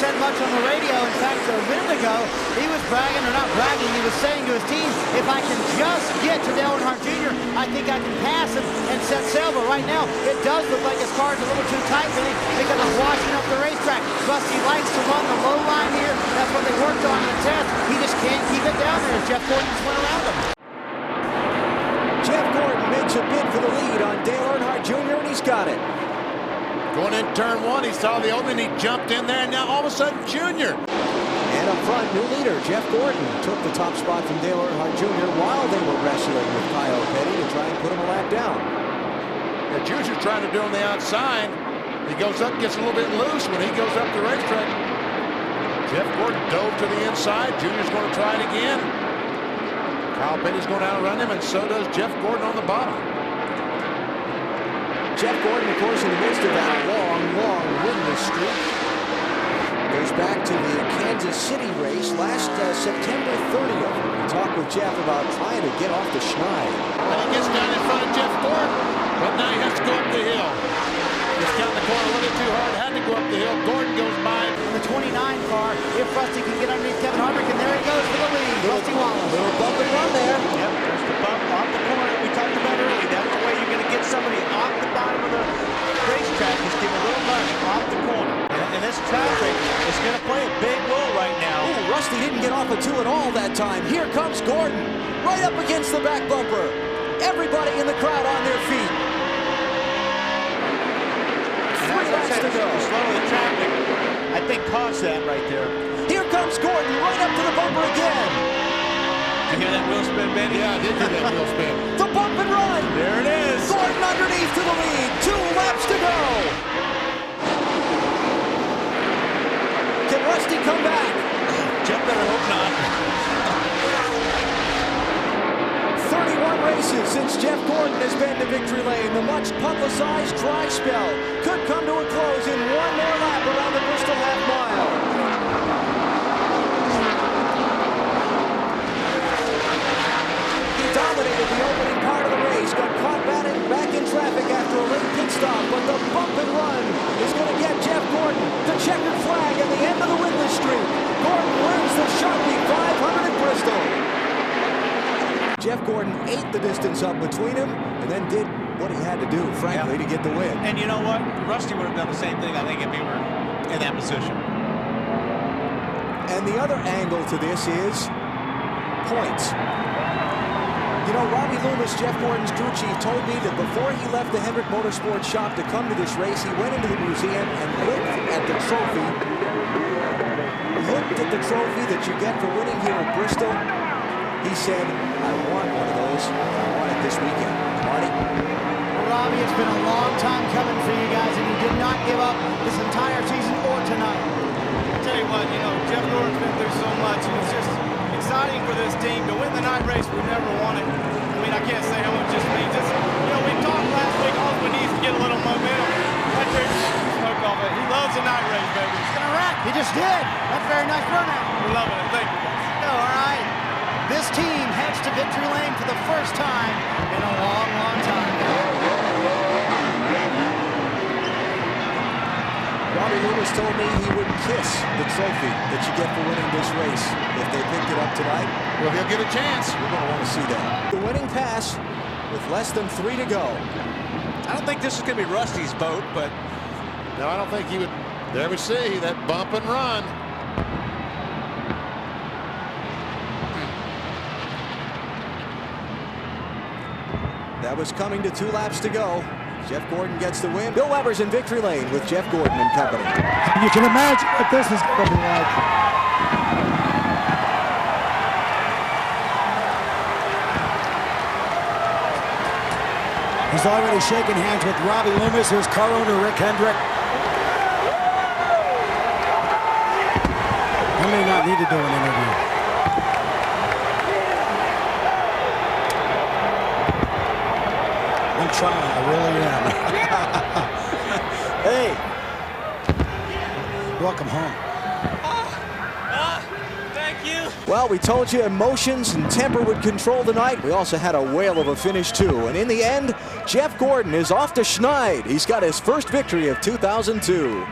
said much on the radio. In fact, a minute ago, he was bragging, or not bragging, he was saying to his team, if I can just get to Dale Earnhardt Jr., I think I can pass him and set sail. But right now, it does look like his car's a little too tight, Vinny, because it's washing up the racetrack. Rusty likes to run the low line here. That's what they worked on in the test. He just can't keep it down there as Jeff Gordon just went around him. Jeff Gordon makes a bid for the lead on Dale Earnhardt Jr., and he's got it. Going in turn one, he saw the opening, he jumped in there, and now all of a sudden, Junior. And up front, new leader, Jeff Gordon, took the top spot from Dale Earnhardt Jr. while they were wrestling with Kyle Petty to try and put him a lap down. Yeah, Junior's trying to do on the outside. He goes up, gets a little bit loose when he goes up the racetrack. Jeff Gordon dove to the inside. Junior's going to try it again. Kyle Petty's going to outrun him, and so does Jeff Gordon on the bottom. Jeff Gordon, of course, in the midst of that long winless streak. Goes back to the Kansas City race last September 30th. We talked with Jeff about trying to get off the schneid. And he gets down in front of Jeff Gordon, but now he has to go up the hill. Just got in the corner a little too hard, had to go up the hill. Gordon goes by. The 29 car, if Rusty can get underneath Kevin Harvick, and there he goes for the lead. Rusty Wallace. Little bump and run there. Yep, there's the bump off the corner that we talked about earlier. That's the way you're going to get somebody off the bottom of the racetrack, is give a little nudge off the corner. And this traffic is going to play a big role right now. Ooh, Rusty didn't get off a two at all that time. Here comes Gordon, right up against the back bumper. Everybody in the crowd on their feet. 3 laps to go. Slow the traffic, I think, caused that right there. Here comes Gordon, right up to the bumper again. Did you hear that wheel spin, Benny? Yeah, I did hear that wheel spin. The bump and run. There it is. Gordon underneath to the lead. 2 laps to go. Can Rusty come back? Jeff better hope not. 31 races since Jeff Gordon has been to victory lane. The much publicized dry spell could come to a close in 1 more lap around the Bristol half mile. He dominated the opening part of the race, got caught back in traffic after a late pit stop, but the bump and run is going to get Jeff Gordon the checkered flag at the end of the winless streak. Gordon wins the Sharpie 500 at Bristol. Jeff Gordon ate the distance up between him and then did what he had to do, frankly, to get the win. And you know what? Rusty would have done the same thing, I think, if he were in that position. And the other angle to this is points. You know, Robbie Loomis, Jeff Gordon's crew chief, told me that before he left the Hendrick Motorsports shop to come to this race, he went into the museum and looked at the trophy. Looked at the trophy that you get for winning here at Bristol. He said, I want one of those. I want it this weekend. Marty? Well, Robbie, it's been a long time coming for you guys, and you did not give up this entire season or tonight. I'll tell you what, you know, Jeff Gordon's been through so much, and it's just exciting for this team. To win the night race, we never won it. I mean, I can't say how much this means. Just, you know, we talked last week, all we need is to get a little momentum. Right there, smoke off it. He loves the night race, baby. He's gonna wreck. He just did. That's a very nice burnout. We're loving it. Thank you, guys. All right. This team heads to victory lane for the first time in a long time. Robbie Loomis told me he would kiss the trophy that you get for winning this race if they picked it up tonight. Well, he'll get a chance. We're going to want to see that. The winning pass with less than 3 to go. I don't think this is going to be Rusty's boat, but No, I don't think he would. There we see that bump and run. That was coming to 2 laps to go. Jeff Gordon gets the win. Bill Weber's in victory lane with Jeff Gordon and company. You can imagine what this is going to be like. He's already shaking hands with Robbie Loomis, his car owner Rick Hendrick. I may not need to do an interview. I'm trying, I really am. Hey, welcome home. Thank you. Well, we told you emotions and temper would control the night. We also had a whale of a finish, too. And in the end, Jeff Gordon is off to schneid. He's got his first victory of 2002.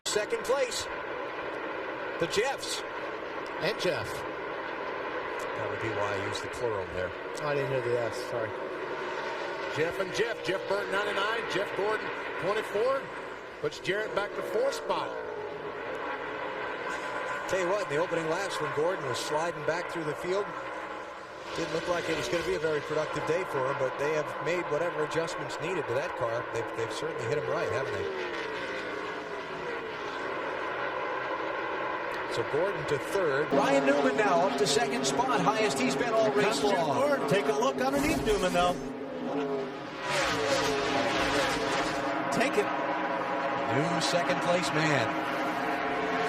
Second place. place. The Jeffs. And Jeff. That would be why I used the plural there. Oh, I didn't hear the S. Sorry. Jeff and Jeff. Jeff Burton 99. Jeff Gordon 24. Puts Jarrett back to 4th spot. Tell you what, in the opening laps when Gordon was sliding back through the field, didn't look like it was going to be a very productive day for him, but they have made whatever adjustments needed to that car. They've certainly hit him right, haven't they? So Gordon to 3rd. Ryan Newman now up to 2nd spot, highest he's been all race long. Take a look underneath Newman, though. Take it. New 2nd place man.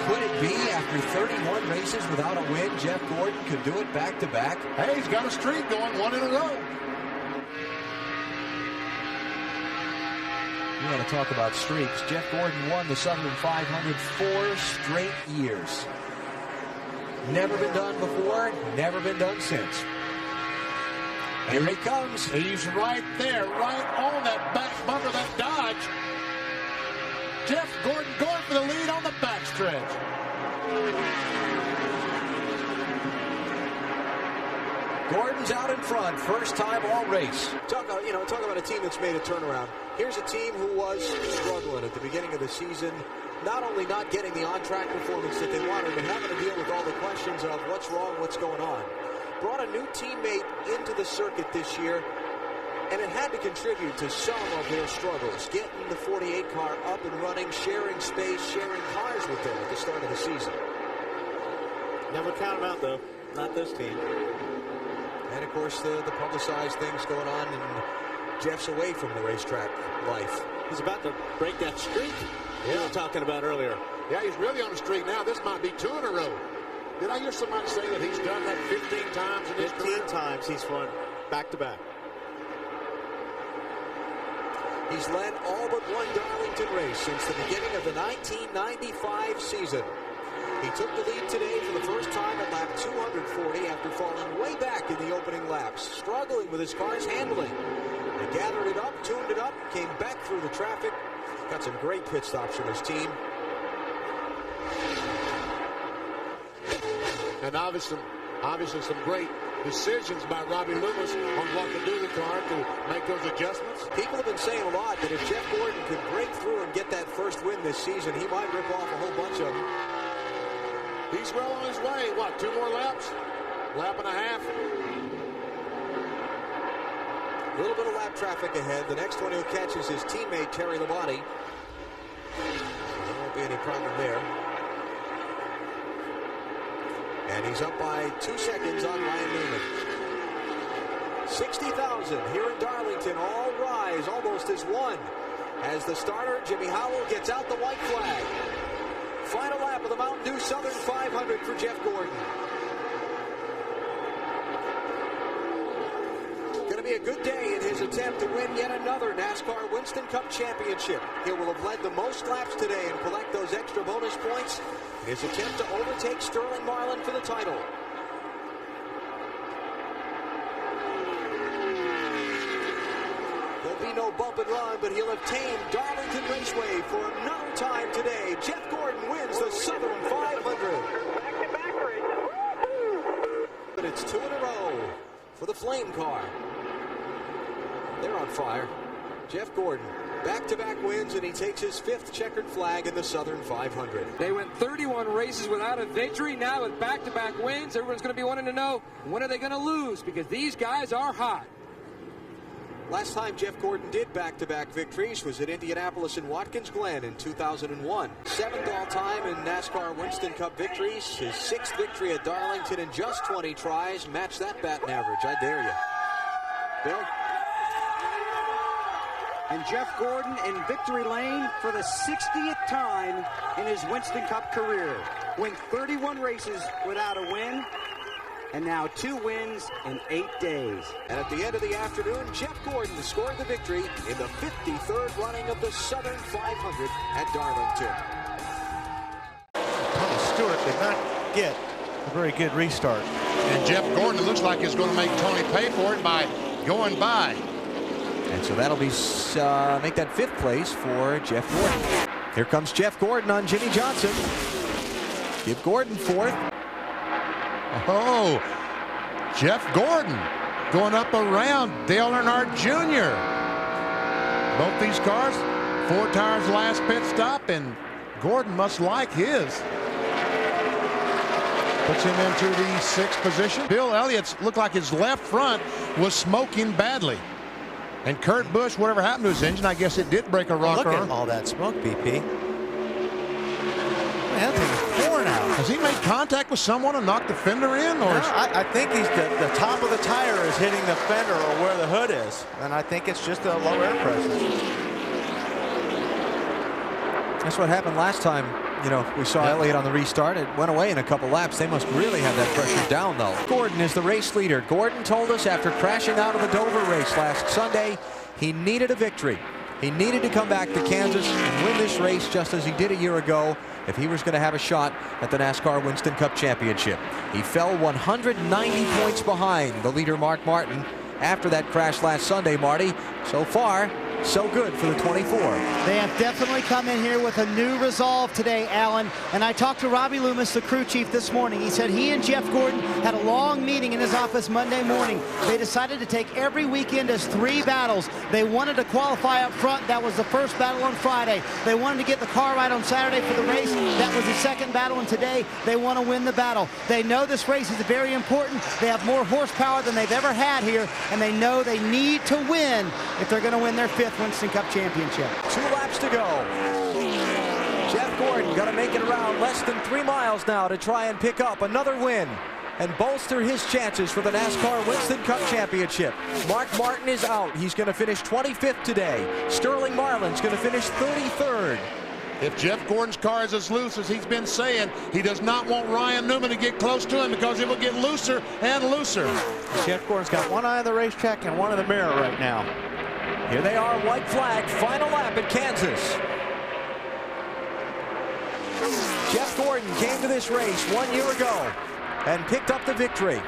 Could it be after 31 races without a win, Jeff Gordon could do it back-to-back? Hey, he's got a streak going, 1 in a row. You want to talk about streaks. Jeff Gordon won the Southern 500 4 straight years. Never been done before, never been done since. Here he comes. He's right there, right on that back bumper, that Dodge. Jeff Gordon going for the lead on the backstretch. Gordon's out in front, first time all race. Talk about a team that's made a turnaround. Here's a team who was struggling at the beginning of the season, not only not getting the on-track performance that they wanted, but having to deal with all the questions of what's wrong, what's going on. Brought a new teammate into the circuit this year, and it had to contribute to some of their struggles. Getting the 48 car up and running, sharing space, sharing cars with them at the start of the season. Never count them out, though. Not this team. And, of course, the publicized things going on, and Jeff's away from the racetrack life. He's about to break that streak we were talking about earlier. Yeah, he's really on the streak now. This might be 2 in a row. Did I hear somebody say that he's done that 15 times in his career? 15 times he's won back-to-back. He's led all but one Darlington race since the beginning of the 1995 season. He took the lead today for the first time at lap 240 after falling way back in the opening laps, struggling with his car's handling. He gathered it up, tuned it up, came back through the traffic, got some great pit stops from his team. And obviously some great decisions by Robbie Loomis on what to do to the car to make those adjustments. People have been saying a lot that if Jeff Gordon could break through and get that first win this season, he might rip off a whole bunch of them. He's well on his way. What, 2 more laps? Lap and a half? A little bit of lap traffic ahead. The next one he'll catch is his teammate, Terry Labonte. There won't be any problem there. And he's up by 2 seconds on Ryan Newman. 60,000 here in Darlington. All rise almost as one as the starter, Jimmy Howell, gets out the white flag. Final lap of the Mountain Dew Southern 500 for Jeff Gordon. Going to be a good day in his attempt to win yet another NASCAR Winston Cup Championship. He will have led the most laps today and collect those extra bonus points in his attempt to overtake Sterling Marlin for the title. There'll be no bump and run, but he'll have tamed Darlington Raceway for another time today. Jeff Gordon wins the Southern 500. Back-to-back race. But it's 2 in a row for the Flame car. They're on fire. Jeff Gordon, back-to-back wins, and he takes his 5th checkered flag in the Southern 500. They went 31 races without a victory. Now with back-to-back wins, everyone's going to be wanting to know, when are they going to lose? Because these guys are hot. Last time Jeff Gordon did back-to-back victories was at Indianapolis and Watkins Glen in 2001. 7th all-time in NASCAR Winston Cup victories. His 6th victory at Darlington in just 20 tries. Match that batting average, I dare you. Bill? And Jeff Gordon in victory lane for the 60th time in his Winston Cup career. Went 31 races without a win, and now 2 wins in 8 days. And at the end of the afternoon, Jeff Gordon scored the victory in the 53rd running of the Southern 500 at Darlington. Thomas Stewart did not get a very good restart. And Jeff Gordon, it looks like, is going to make Tony pay for it by going by. And so that'll be make that 5th place for Jeff Gordon. Here comes Jeff Gordon on Jimmy Johnson. Give Gordon fourth. Oh, Jeff Gordon going up around Dale Earnhardt Jr. Both these cars, 4 tires last pit stop, and Gordon must like his. Puts him into the 6th position. Bill Elliott's looked like his left front was smoking badly. And Kurt Busch, whatever happened to his engine, I guess it did break a rocker. Look at all that smoke, BP. Man, that thing's 4 now. Has he made contact with someone and knocked the fender in? Or No, I think he's the top of the tire is hitting the fender or where the hood is. And I think it's just a low air pressure. That's what happened last time. You know, we saw Elliott on the restart. It went away in a couple laps. They must really have that pressure down, though. Gordon is the race leader. Gordon told us after crashing out of the Dover race last Sunday, he needed a victory. He needed to come back to Kansas and win this race just as he did a year ago if he was going to have a shot at the NASCAR Winston Cup Championship. He fell 190 points behind the leader, Mark Martin, after that crash last Sunday, Marty. So far, so good for the 24. They have definitely come in here with a new resolve today, Alan. And I talked to Robbie Loomis, the crew chief, this morning. He said he and Jeff Gordon had a long meeting in his office Monday morning. They decided to take every weekend as 3 battles. They wanted to qualify up front. That was the first battle on Friday. They wanted to get the car right on Saturday for the race. That was the second battle. And today they want to win the battle. They know this race is very important. They have more horsepower than they've ever had here. And they know they need to win if they're going to win their 5th Winston Cup Championship. 2 laps to go. Jeff Gordon got to make it around less than 3 miles now to try and pick up another win and bolster his chances for the NASCAR Winston Cup Championship. Mark Martin is out. He's going to finish 25th today. Sterling Marlin's going to finish 33rd. if Jeff Gordon's car is as loose as he's been saying, he does not want Ryan Newman to get close to him because it will get looser and looser. Jeff Gordon's got one eye on the racetrack and one in the mirror right now. Here they are, white flag, final lap at Kansas. Jeff Gordon came to this race 1 year ago and picked up the victory.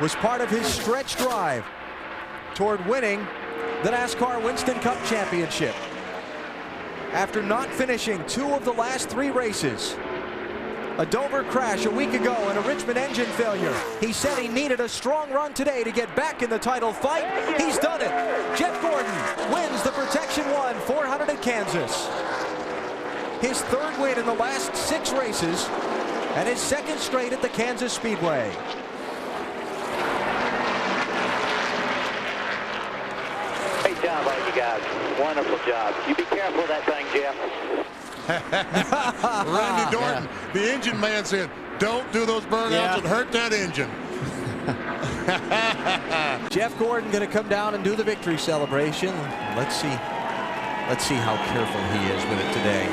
Was part of his stretch drive toward winning the NASCAR Winston Cup Championship. After not finishing 2 of the last 3 races, a Dover crash a week ago and a Richmond engine failure, he said he needed a strong run today to get back in the title fight. He's done it. Jeff Gordon wins the Protection 1 400 at Kansas. His 3rd win in the last 6 races and his 2nd straight at the Kansas Speedway. Great job, all you guys. Wonderful job. You be careful of that thing, Jeff. Randy Dorton, the engine man, said, don't do those burnouts and hurt that engine. Jeff Gordon going to come down and do the victory celebration. Let's see how careful he is with it today.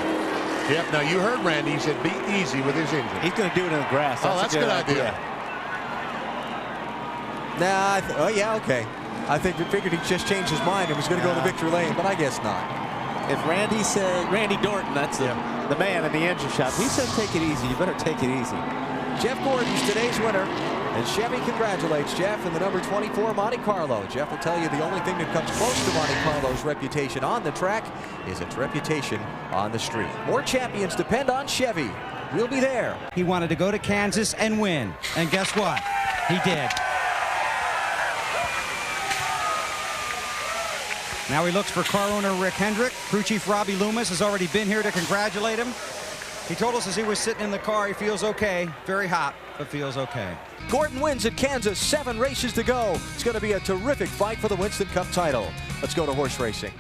Yep, now you heard Randy, he said be easy with his engine. He's going to do it in the grass. That's a good idea. Nah, oh yeah, okay. I think we figured he just changed his mind and was going to go to the victory lane, but I guess not. If Randy said, Randy Dorton, that's the man in the engine shop. He said take it easy. You better take it easy. Jeff Gordon's today's winner, and Chevy congratulates Jeff in the number 24 Monte Carlo. Jeff will tell you the only thing that comes close to Monte Carlo's reputation on the track is its reputation on the street. More champions depend on Chevy. We'll be there. He wanted to go to Kansas and win, and guess what? He did. Now he looks for car owner Rick Hendrick. Crew chief Robbie Loomis has already been here to congratulate him. He told us as he was sitting in the car, he feels okay. Very hot, but feels okay. Gordon wins at Kansas, 7 races to go. It's going to be a terrific fight for the Winston Cup title. Let's go to horse racing.